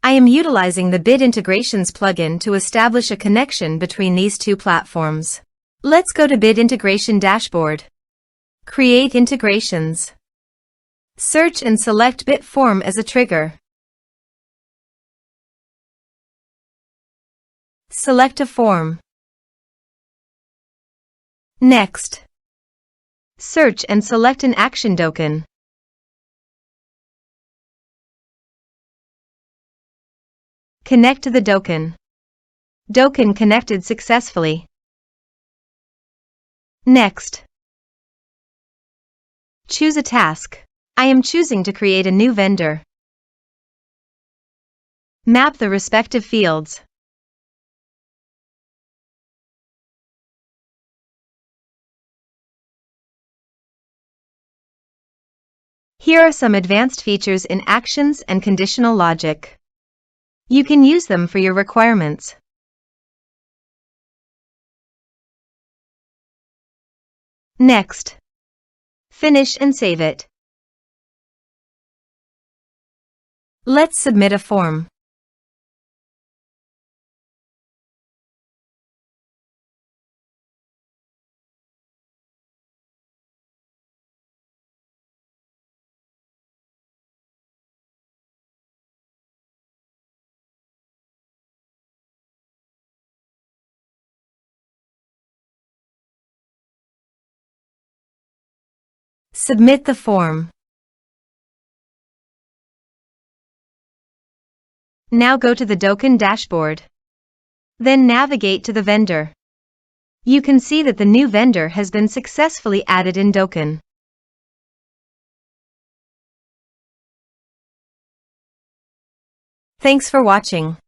I am utilizing the Bit Integrations plugin to establish a connection between these two platforms. Let's go to Bit Integration Dashboard. Create integrations. Search and select Bit Form as a trigger. Select a form. Next, search and select an action Dokan. Connect to the Dokan. Dokan connected successfully. Next, choose a task. I am choosing to create a new vendor. Map the respective fields. Here are some advanced features in actions and conditional logic. You can use them for your requirements. Next, finish and save it. Let's submit a form. Submit the form. Now go to the Dokan dashboard. Then navigate to the vendor. You can see that the new vendor has been successfully added in Dokan. Thanks for watching.